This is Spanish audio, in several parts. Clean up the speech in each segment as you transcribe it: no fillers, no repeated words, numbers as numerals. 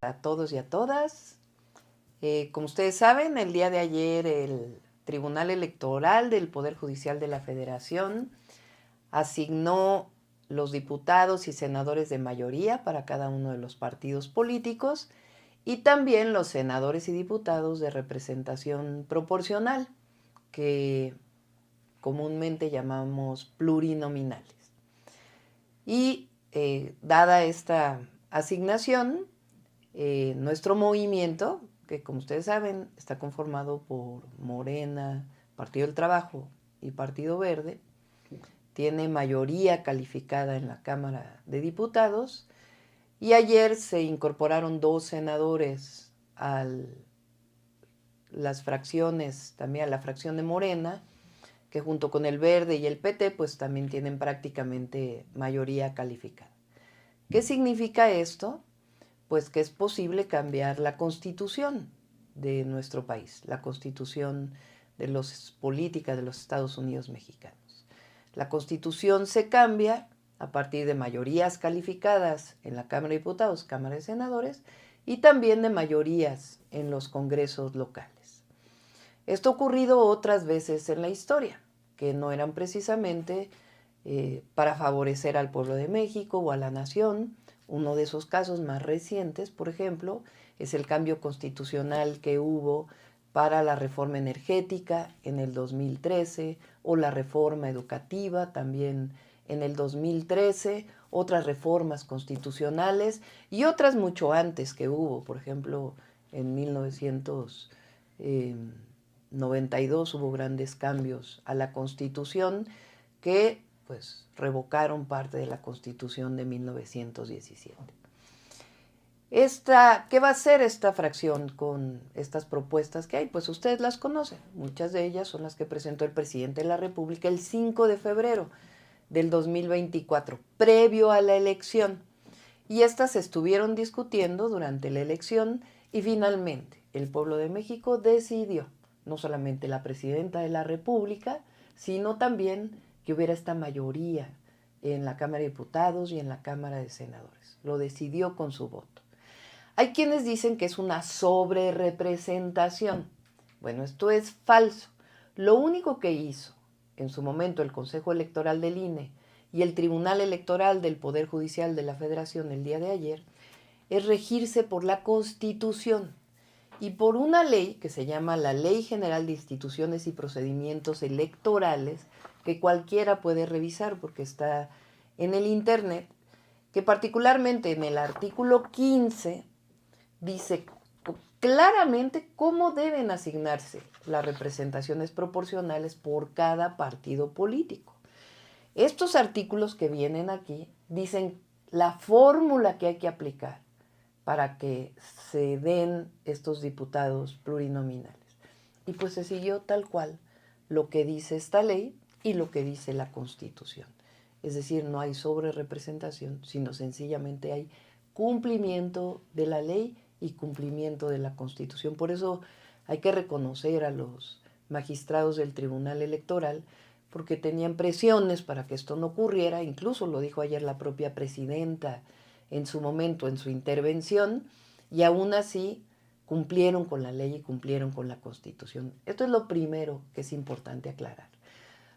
a todos y a todas. Como ustedes saben, el día de ayer el Tribunal Electoral del Poder Judicial de la Federación asignó los diputados y senadores de mayoría para cada uno de los partidos políticos y también los senadores y diputados de representación proporcional, que comúnmente llamamos plurinominales. Y dada esta asignación, nuestro movimiento, que como ustedes saben está conformado por Morena, Partido del Trabajo y Partido Verde, tiene mayoría calificada en la Cámara de Diputados y ayer se incorporaron 2 senadores a las fracciones, también a la fracción de Morena, que junto con el Verde y el PT pues también tienen prácticamente mayoría calificada. ¿Qué significa esto? Pues que es posible cambiar la Constitución de nuestro país, la Constitución de las políticas de los Estados Unidos mexicanos. La Constitución se cambia a partir de mayorías calificadas en la Cámara de Diputados, Cámara de Senadores, y también de mayorías en los congresos locales. Esto ha ocurrido otras veces en la historia, que no eran precisamente para favorecer al pueblo de México o a la nación. Uno de esos casos más recientes, por ejemplo, es el cambio constitucional que hubo para la reforma energética en el 2013 o la reforma educativa también en el 2013, otras reformas constitucionales y otras mucho antes que hubo, por ejemplo, en 1992 hubo grandes cambios a la Constitución que pues revocaron parte de la Constitución de 1917. ¿Qué va a hacer esta fracción con estas propuestas que hay? Pues ustedes las conocen. Muchas de ellas son las que presentó el presidente de la República el 5 de febrero del 2024, previo a la elección. Y estas se estuvieron discutiendo durante la elección y finalmente el pueblo de México decidió, no solamente la presidenta de la República, sino también que hubiera esta mayoría en la Cámara de Diputados y en la Cámara de Senadores. Lo decidió con su voto. Hay quienes dicen que es una sobrerepresentación. Bueno, esto es falso. Lo único que hizo en su momento el Consejo Electoral del INE y el Tribunal Electoral del Poder Judicial de la Federación el día de ayer es regirse por la Constitución y por una ley que se llama la Ley General de Instituciones y Procedimientos Electorales, que cualquiera puede revisar porque está en el internet, que particularmente en el artículo 15 dice claramente cómo deben asignarse las representaciones proporcionales por cada partido político. Estos artículos que vienen aquí dicen la fórmula que hay que aplicar para que se den estos diputados plurinominales. Y pues se siguió tal cual lo que dice esta ley y lo que dice la Constitución. Es decir, no hay sobrerepresentación, sino sencillamente hay cumplimiento de la ley y cumplimiento de la Constitución. Por eso hay que reconocer a los magistrados del Tribunal Electoral, porque tenían presiones para que esto no ocurriera, incluso lo dijo ayer la propia presidenta en su momento, en su intervención, y aún así cumplieron con la ley y cumplieron con la Constitución. Esto es lo primero que es importante aclarar.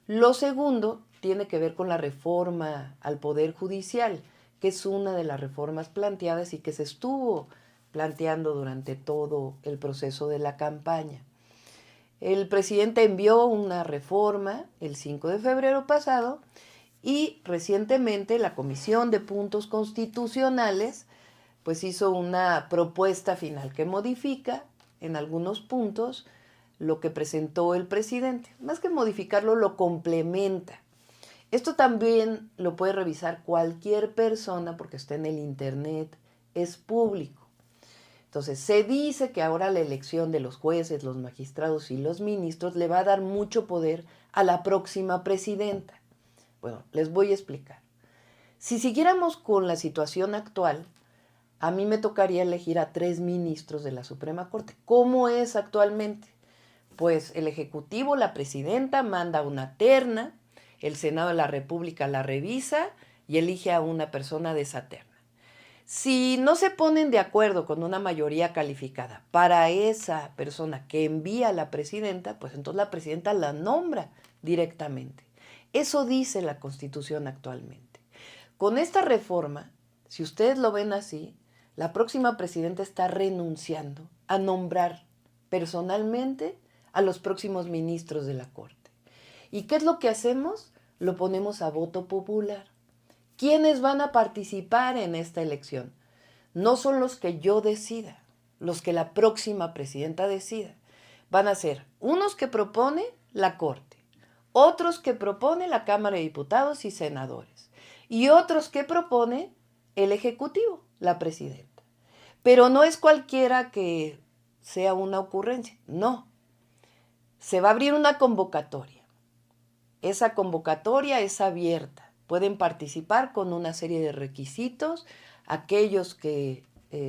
Lo segundo tiene que ver con la reforma al Poder Judicial, que es una de las reformas planteadas y que se estuvo planteando durante todo el proceso de la campaña. El presidente envió una reforma el 5 de febrero pasado y recientemente la Comisión de Puntos Constitucionales pues hizo una propuesta final que modifica en algunos puntos lo que presentó el presidente. Más que modificarlo, lo complementa. Esto también lo puede revisar cualquier persona porque está en el internet, es público. Entonces, se dice que ahora la elección de los jueces, los magistrados y los ministros le va a dar mucho poder a la próxima presidenta. Bueno, les voy a explicar. Si siguiéramos con la situación actual, a mí me tocaría elegir a 3 ministros de la Suprema Corte. ¿Cómo es actualmente? Pues el Ejecutivo, la presidenta, manda una terna, el Senado de la República la revisa y elige a una persona de esa terna. Si no se ponen de acuerdo con una mayoría calificada para esa persona que envía a la presidenta, pues entonces la presidenta la nombra directamente. Eso dice la Constitución actualmente. Con esta reforma, si ustedes lo ven así, la próxima presidenta está renunciando a nombrar personalmente a los próximos ministros de la Corte. ¿Y qué es lo que hacemos? Lo ponemos a voto popular. ¿Quiénes van a participar en esta elección? No son los que yo decida, los que la próxima presidenta decida. Van a ser unos que propone la Corte, otros que propone la Cámara de Diputados y Senadores, y otros que propone el Ejecutivo, la presidenta. Pero no es cualquiera que sea una ocurrencia, no. Se va a abrir una convocatoria. Esa convocatoria es abierta. Pueden participar con una serie de requisitos aquellos que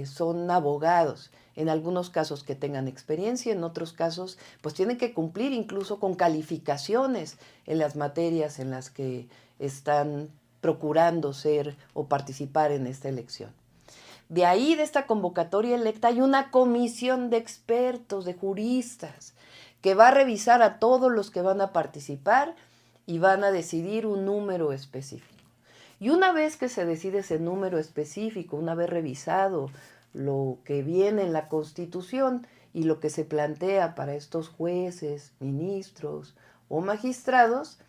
son abogados, en algunos casos que tengan experiencia, en otros casos pues tienen que cumplir incluso con calificaciones en las materias en las que están procurando ser o participar en esta elección. De ahí, de esta convocatoria electa, hay una comisión de expertos, de juristas, que va a revisar a todos los que van a participar y van a decidir un número específico. Y una vez que se decide ese número específico, una vez revisado lo que viene en la Constitución y lo que se plantea para estos jueces, ministros o magistrados,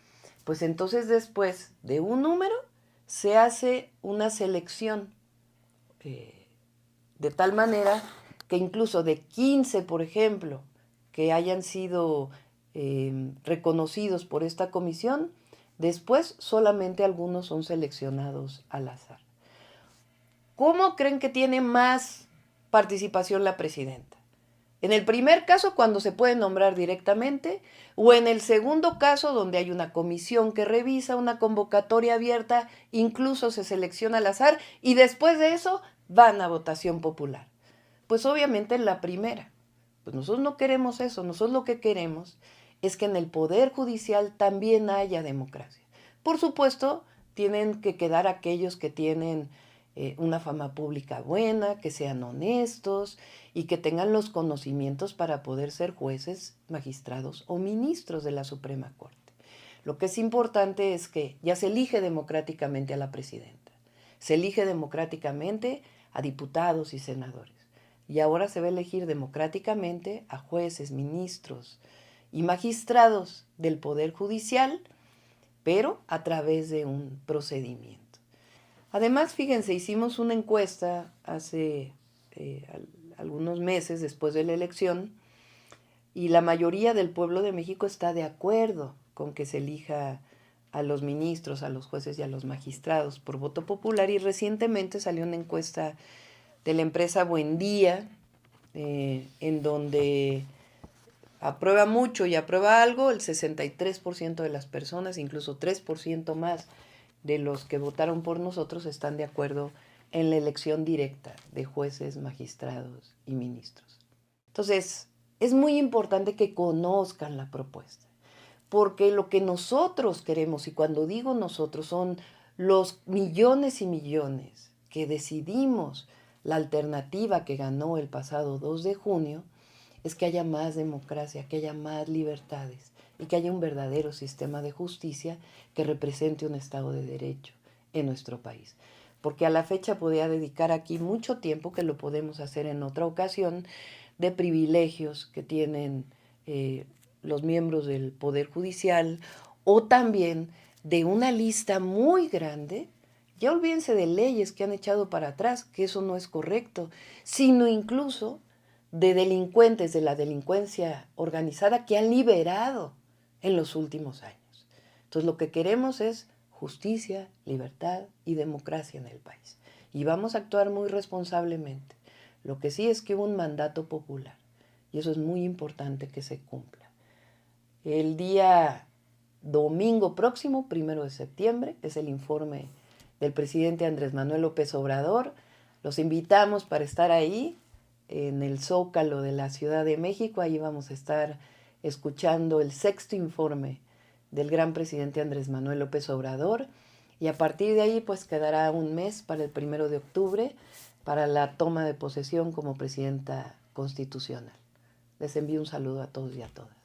pues entonces después de un número se hace una selección de tal manera que incluso de 15, por ejemplo, que hayan sido reconocidos por esta comisión, después solamente algunos son seleccionados al azar. ¿Cómo creen que tiene más participación la presidenta? En el primer caso, cuando se puede nombrar directamente, o en el segundo caso, donde hay una comisión que revisa, una convocatoria abierta, incluso se selecciona al azar, y después de eso van a votación popular. Pues obviamente en la primera. Pues nosotros no queremos eso, nosotros lo que queremos es que en el Poder Judicial también haya democracia. Por supuesto, tienen que quedar aquellos que tienen una fama pública buena, que sean honestos y que tengan los conocimientos para poder ser jueces, magistrados o ministros de la Suprema Corte. Lo que es importante es que ya se elige democráticamente a la presidenta, se elige democráticamente a diputados y senadores, y ahora se va a elegir democráticamente a jueces, ministros y magistrados del Poder Judicial, pero a través de un procedimiento. Además, fíjense, hicimos una encuesta hace algunos meses después de la elección y la mayoría del pueblo de México está de acuerdo con que se elija a los ministros, a los jueces y a los magistrados por voto popular, y recientemente salió una encuesta de la empresa Buendía en donde aprueba mucho y aprueba algo el 63% de las personas, incluso 3% más de los que votaron por nosotros están de acuerdo en la elección directa de jueces, magistrados y ministros. Entonces, es muy importante que conozcan la propuesta, porque lo que nosotros queremos, y cuando digo nosotros, son los millones y millones que decidimos la alternativa que ganó el pasado 2 de junio, es que haya más democracia, que haya más libertades y que haya un verdadero sistema de justicia que represente un Estado de Derecho en nuestro país. Porque a la fecha podría dedicar aquí mucho tiempo, que lo podemos hacer en otra ocasión, de privilegios que tienen los miembros del Poder Judicial, o también de una lista muy grande. Ya olvídense de leyes que han echado para atrás, que eso no es correcto, sino incluso de delincuentes de la delincuencia organizada que han liberado en los últimos años. Entonces lo que queremos es justicia, libertad y democracia en el país. Y vamos a actuar muy responsablemente. Lo que sí es que hubo un mandato popular y eso es muy importante que se cumpla. El día domingo próximo, 1 de septiembre, es el informe del presidente Andrés Manuel López Obrador. Los invitamos para estar ahí en el Zócalo de la Ciudad de México. Ahí vamos a estar escuchando el 6º informe del gran presidente Andrés Manuel López Obrador, Y a partir de ahí pues quedará un mes para el 1 de octubre para la toma de posesión como presidenta constitucional. Les envío un saludo a todos y a todas.